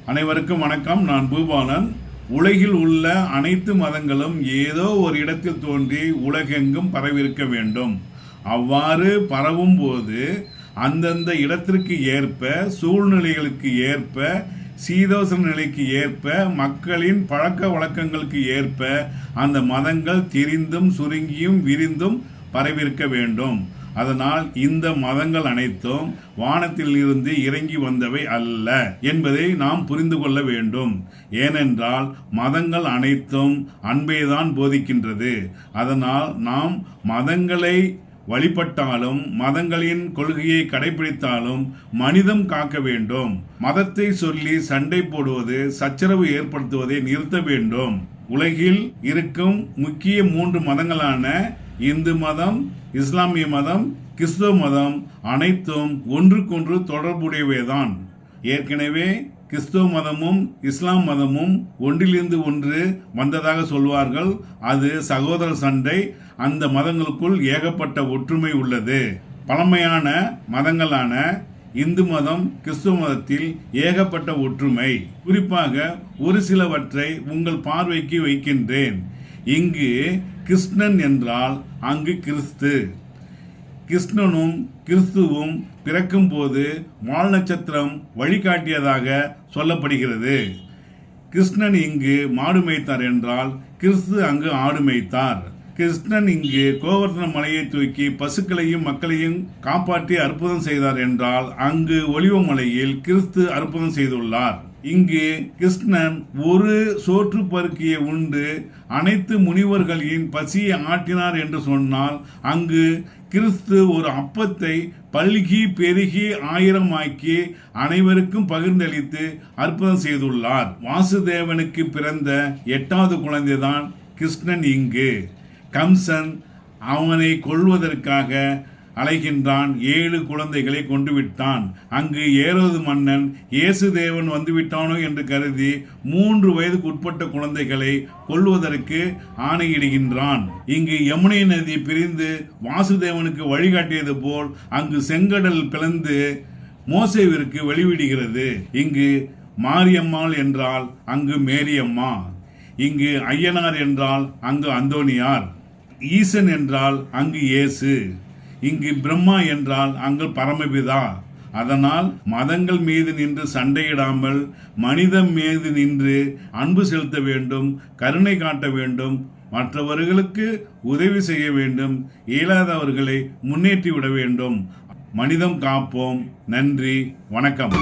அனைவருக்கும் வணக்கம். நான் பூபாலன். உலகில் உள்ள அனைத்து மதங்களும் ஏதோ ஒரு இடத்தில் தோன்றி உலகெங்கும் பரவிருக்க வேண்டும். அவ்வாறு பரவும் போது அந்தந்த இடத்திற்கு ஏற்ப, சூழ்நிலைகளுக்கு ஏற்ப, சீதோசன நிலைக்கு ஏற்ப, மக்களின் பழக்க வழக்கங்களுக்கு ஏற்ப அந்த மதங்கள் திரிந்தும் சுருங்கியும் விரிந்தும் பரவிருக்க வேண்டும். அதனால் இந்த மதங்கள் அனைத்தும் வானத்தில் இருந்து இறங்கி வந்தவை அல்ல என்பதை நாம் புரிந்து கொள்ள வேண்டும். ஏனென்றால் மதங்கள் அனைத்தும் அன்பைதான் போதிக்கின்றது. அதனால் நாம் மதங்களை வழிபட்டாலும் மதங்களின் கொள்கையை கடைபிடித்தாலும் மனிதம் காக்க வேண்டும். மதத்தை சொல்லி சண்டை போடுவது, சச்சரவு ஏற்படுத்துவதை நிறுத்த வேண்டும். உலகில் இருக்கும் முக்கிய 3 மதங்களான இந்து மதம், இஸ்லாமிய மதம், கிறிஸ்தவ மதம் அனைத்தும் ஒன்றுக்கொன்று தொடர்புடையவைதான். ஏற்கனவே கிறிஸ்தவ மதமும் இஸ்லாம் மதமும் ஒன்றிலிருந்து ஒன்று வந்ததாக சொல்வார்கள். அது சகோதர சண்டை. அந்த மதங்களுக்குள் ஏகப்பட்ட ஒற்றுமை உள்ளது. பழமையான மதங்களான இந்து மதம், கிறிஸ்துவ மதத்தில் ஏகப்பட்ட ஒற்றுமை. குறிப்பாக ஒரு சிலவற்றை உங்கள் பார்வைக்கு வைக்கின்றேன். இங்கு கிருஷ்ணன் என்றால் அங்கு கிறிஸ்து. கிருஷ்ணனும் கிறிஸ்துவும் பிறக்கும் போது வால் நட்சத்திரம் வழிகாட்டியதாக சொல்லப்படுகிறது. கிருஷ்ணன் இங்கு மாடு மேய்த்தார் என்றால் கிறிஸ்து அங்கு ஆடு மேய்த்தார். கிருஷ்ணன் இங்கு கோவர்தன மலையை தூக்கி பசுக்களையும் மக்களையும் காப்பாற்றி அற்புதம் செய்தார் என்றால் அங்கு ஒலிவ மலையில் கிறிஸ்து அற்புதம் செய்துள்ளார். இங்கு கிருஷ்ணன் ஒரு சோற்று பருக்கியை உண்டு அனைத்து முனிவர்களின் பசியை ஆற்றினார் என்று சொன்னால் அங்கு கிறிஸ்து ஒரு அப்பத்தை பல்கி பெருகி 1000 ஆக்கி அனைவருக்கும் பகிர்ந்தளித்து அற்புதம் செய்துள்ளார். வாசுதேவனுக்கு பிறந்த 8வது குழந்தைதான் கிருஷ்ணன். இங்கு கம்சன் அவனை கொல்வதற்காக அழைக்கின்றான். 7 குழந்தைகளை கொண்டு விட்டான். அங்கு ஏரோது மன்னன் இயேசுதேவன் வந்துவிட்டானோ என்று கருதி 3 வயதுக்கு உட்பட்ட குழந்தைகளை கொல்வதற்கு ஆணையிடுகின்றான். இங்கு யமுனை நதி பிரிந்து வாசுதேவனுக்கு வழிகாட்டியது போல் அங்கு செங்கடல் பிளந்து மோசேவிற்கு வழிவிடுகிறது. இங்கு மாரியம்மாள் என்றால் அங்கு மேரியம்மா. இங்கு ஐயனார் என்றால் அங்கு அந்தோனியார். ஈசன் என்றால் அங்கு இயேசு. இங்கு பிரம்மா என்றால் அங்கு பரமபிதா. அதனால் மதங்கள் மீது நின்று சண்டையிடாமல் மனிதம் மீது நின்று அன்பு செலுத்த வேண்டும், கருணை காட்ட வேண்டும், மற்றவர்களுக்கு உதவி செய்ய வேண்டும், இயலாதவர்களை முன்னேற்றி விட வேண்டும். மனிதம் காப்போம். நன்றி, வணக்கம்.